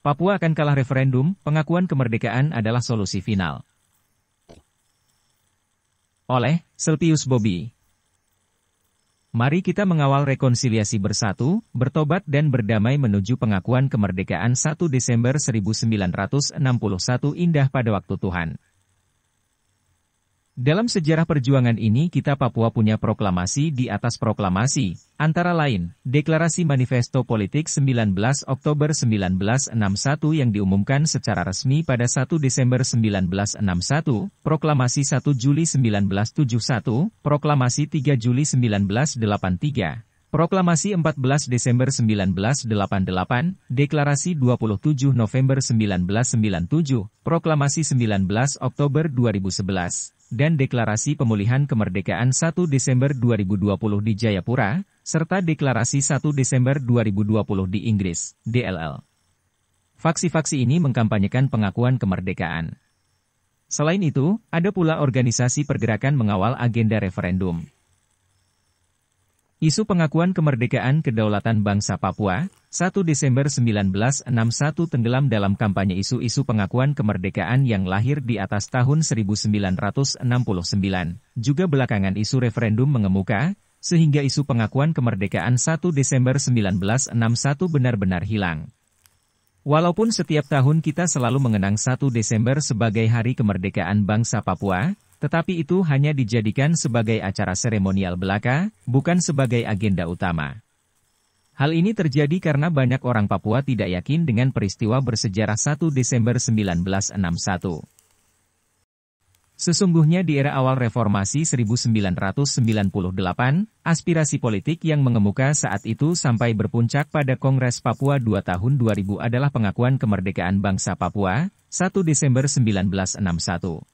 Papua akan kalah referendum, pengakuan kemerdekaan adalah solusi final. Oleh Silpius Bobby. Mari kita mengawal rekonsiliasi bersatu, bertobat dan berdamai menuju pengakuan kemerdekaan 1 Desember 1961 indah pada waktu Tuhan. Dalam sejarah perjuangan ini kita Papua punya proklamasi di atas proklamasi, antara lain, Deklarasi Manifesto Politik 19 Oktober 1961 yang diumumkan secara resmi pada 1 Desember 1961, Proklamasi 1 Juli 1971, Proklamasi 3 Juli 1983, Proklamasi 14 Desember 1988, Deklarasi 27 November 1997, Proklamasi 19 Oktober 2011, dan Deklarasi Pemulihan Kemerdekaan 1 Desember 2020 di Jayapura, serta Deklarasi 1 Desember 2020 di Inggris, DLL. Faksi-faksi ini mengkampanyekan pengakuan kemerdekaan. Selain itu, ada pula organisasi pergerakan mengawal agenda referendum. Isu pengakuan kemerdekaan kedaulatan bangsa Papua, 1 Desember 1961 tenggelam dalam kampanye isu-isu pengakuan kemerdekaan yang lahir di atas tahun 1969. Juga belakangan isu referendum mengemuka, sehingga isu pengakuan kemerdekaan 1 Desember 1961 benar-benar hilang. Walaupun setiap tahun kita selalu mengenang 1 Desember sebagai Hari Kemerdekaan Bangsa Papua, tetapi itu hanya dijadikan sebagai acara seremonial belaka, bukan sebagai agenda utama. Hal ini terjadi karena banyak orang Papua tidak yakin dengan peristiwa bersejarah 1 Desember 1961. Sesungguhnya di era awal reformasi 1998, aspirasi politik yang mengemuka saat itu sampai berpuncak pada Kongres Papua 2 tahun 2000 adalah pengakuan kemerdekaan bangsa Papua, 1 Desember 1961.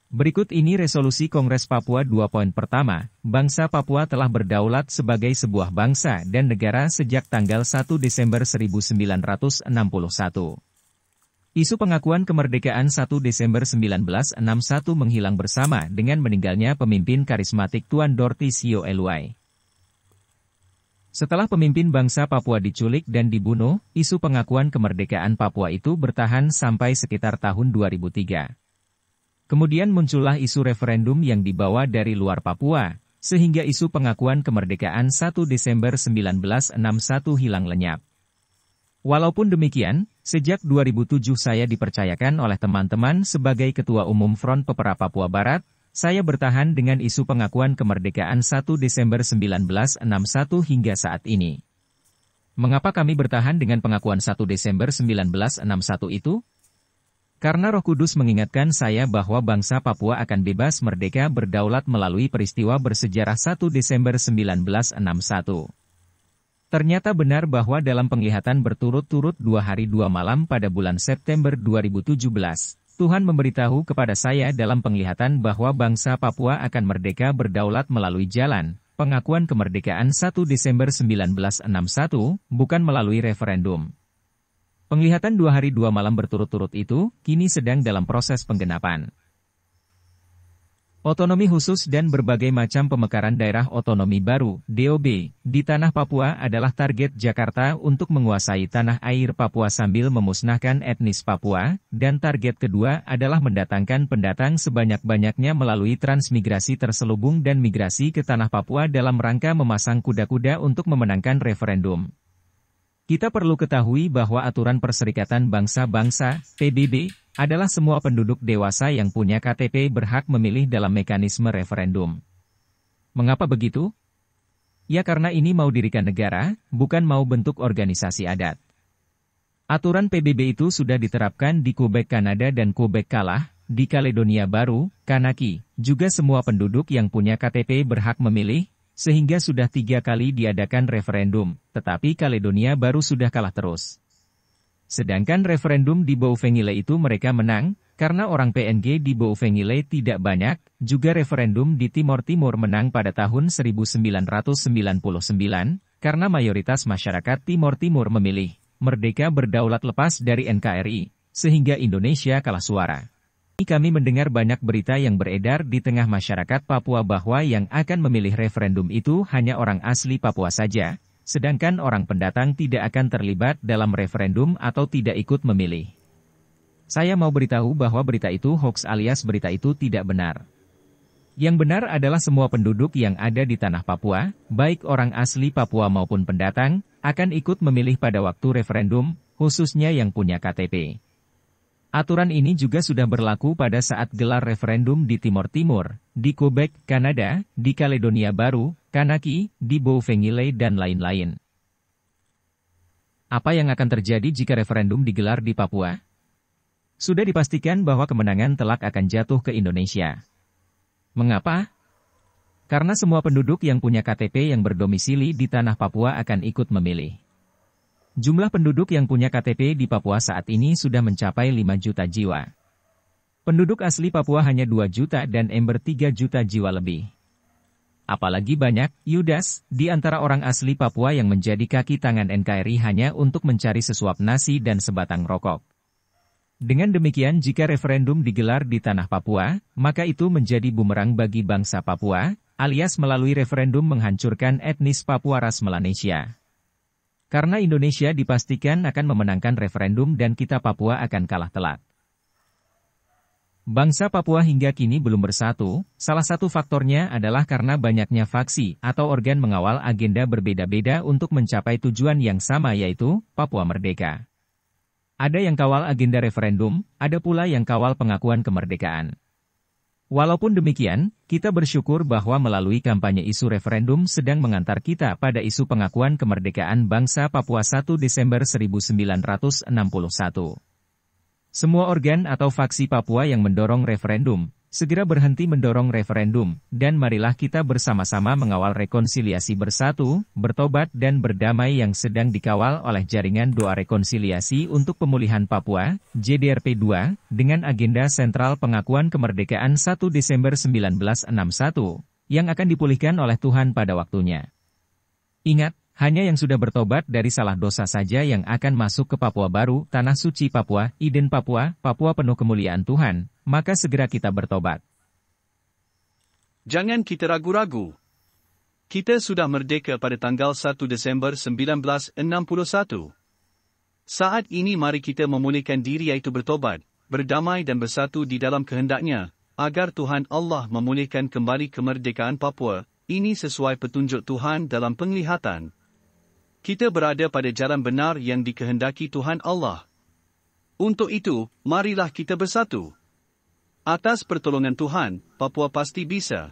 Berikut ini resolusi Kongres Papua 2 poin pertama, bangsa Papua telah berdaulat sebagai sebuah bangsa dan negara sejak tanggal 1 Desember 1961. Isu pengakuan kemerdekaan 1 Desember 1961 menghilang bersama dengan meninggalnya pemimpin karismatik Tuan Dorti Sio Eluai. Setelah pemimpin bangsa Papua diculik dan dibunuh, isu pengakuan kemerdekaan Papua itu bertahan sampai sekitar tahun 2003. Kemudian muncullah isu referendum yang dibawa dari luar Papua, sehingga isu pengakuan kemerdekaan 1 Desember 1961 hilang lenyap. Walaupun demikian, sejak 2007 saya dipercayakan oleh teman-teman sebagai Ketua Umum Front Pepera Papua Barat, saya bertahan dengan isu pengakuan kemerdekaan 1 Desember 1961 hingga saat ini. Mengapa kami bertahan dengan pengakuan 1 Desember 1961 itu? Karena Roh Kudus mengingatkan saya bahwa bangsa Papua akan bebas merdeka berdaulat melalui peristiwa bersejarah 1 Desember 1961. Ternyata benar bahwa dalam penglihatan berturut-turut 2 hari 2 malam pada bulan September 2017, Tuhan memberitahu kepada saya dalam penglihatan bahwa bangsa Papua akan merdeka berdaulat melalui jalan pengakuan kemerdekaan 1 Desember 1961, bukan melalui referendum. Penglihatan 2 hari 2 malam berturut-turut itu, kini sedang dalam proses penggenapan. Otonomi khusus dan berbagai macam pemekaran daerah otonomi baru, DOB, di tanah Papua adalah target Jakarta untuk menguasai tanah air Papua sambil memusnahkan etnis Papua, dan target kedua adalah mendatangkan pendatang sebanyak-banyaknya melalui transmigrasi terselubung dan migrasi ke tanah Papua dalam rangka memasang kuda-kuda untuk memenangkan referendum. Kita perlu ketahui bahwa aturan Perserikatan Bangsa-Bangsa, PBB, adalah semua penduduk dewasa yang punya KTP berhak memilih dalam mekanisme referendum. Mengapa begitu? Ya karena ini mau dirikan negara, bukan mau bentuk organisasi adat. Aturan PBB itu sudah diterapkan di Quebec Kanada dan Quebec Kalah, di Kaledonia Baru, Kanaki, juga semua penduduk yang punya KTP berhak memilih, sehingga sudah 3 kali diadakan referendum, tetapi Kaledonia Baru sudah kalah terus. Sedangkan referendum di Bouvengile itu mereka menang, karena orang PNG di Bouvengile tidak banyak, juga referendum di Timor Timur menang pada tahun 1999, karena mayoritas masyarakat Timor Timur memilih, merdeka berdaulat lepas dari NKRI, sehingga Indonesia kalah suara. Kami mendengar banyak berita yang beredar di tengah masyarakat Papua bahwa yang akan memilih referendum itu hanya orang asli Papua saja, sedangkan orang pendatang tidak akan terlibat dalam referendum atau tidak ikut memilih. Saya mau beritahu bahwa berita itu hoax alias berita itu tidak benar. Yang benar adalah semua penduduk yang ada di tanah Papua, baik orang asli Papua maupun pendatang, akan ikut memilih pada waktu referendum, khususnya yang punya KTP. Aturan ini juga sudah berlaku pada saat gelar referendum di Timor Timur, di Quebec, Kanada, di Kaledonia Baru, Kanaki, di Bougainville dan lain-lain. Apa yang akan terjadi jika referendum digelar di Papua? Sudah dipastikan bahwa kemenangan telak akan jatuh ke Indonesia. Mengapa? Karena semua penduduk yang punya KTP yang berdomisili di tanah Papua akan ikut memilih. Jumlah penduduk yang punya KTP di Papua saat ini sudah mencapai 5 juta jiwa. Penduduk asli Papua hanya 2 juta dan Ember 3 juta jiwa lebih. Apalagi banyak, Yudas, di antara orang asli Papua yang menjadi kaki tangan NKRI hanya untuk mencari sesuap nasi dan sebatang rokok. Dengan demikian jika referendum digelar di tanah Papua, maka itu menjadi bumerang bagi bangsa Papua, alias melalui referendum menghancurkan etnis Papua ras Melanesia. Karena Indonesia dipastikan akan memenangkan referendum dan kita Papua akan kalah telak. Bangsa Papua hingga kini belum bersatu, salah satu faktornya adalah karena banyaknya faksi atau organ mengawal agenda berbeda-beda untuk mencapai tujuan yang sama yaitu, Papua Merdeka. Ada yang kawal agenda referendum, ada pula yang kawal pengakuan kemerdekaan. Walaupun demikian, kita bersyukur bahwa melalui kampanye isu referendum sedang mengantar kita pada isu pengakuan kemerdekaan bangsa Papua 1 Desember 1961. Semua organ atau faksi Papua yang mendorong referendum, segera berhenti mendorong referendum, dan marilah kita bersama-sama mengawal rekonsiliasi bersatu, bertobat dan berdamai yang sedang dikawal oleh Jaringan Doa Rekonsiliasi untuk Pemulihan Papua, JDRP2, dengan agenda sentral pengakuan kemerdekaan 1 Desember 1961, yang akan dipulihkan oleh Tuhan pada waktunya. Ingat, hanya yang sudah bertobat dari salah dosa saja yang akan masuk ke Papua Baru, Tanah Suci Papua, Iden Papua, Papua penuh kemuliaan Tuhan, maka segera kita bertobat. Jangan kita ragu-ragu. Kita sudah merdeka pada tanggal 1 Desember 1961. Saat ini mari kita memulihkan diri yaitu bertobat, berdamai dan bersatu di dalam kehendaknya, agar Tuhan Allah memulihkan kembali kemerdekaan Papua. Ini sesuai petunjuk Tuhan dalam penglihatan. Kita berada pada jalan benar yang dikehendaki Tuhan Allah. Untuk itu, marilah kita bersatu. Atas pertolongan Tuhan, Papua pasti bisa.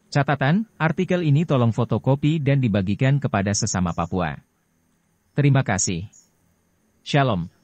Catatan, artikel ini tolong fotokopi dan dibagikan kepada sesama Papua. Terima kasih. Shalom.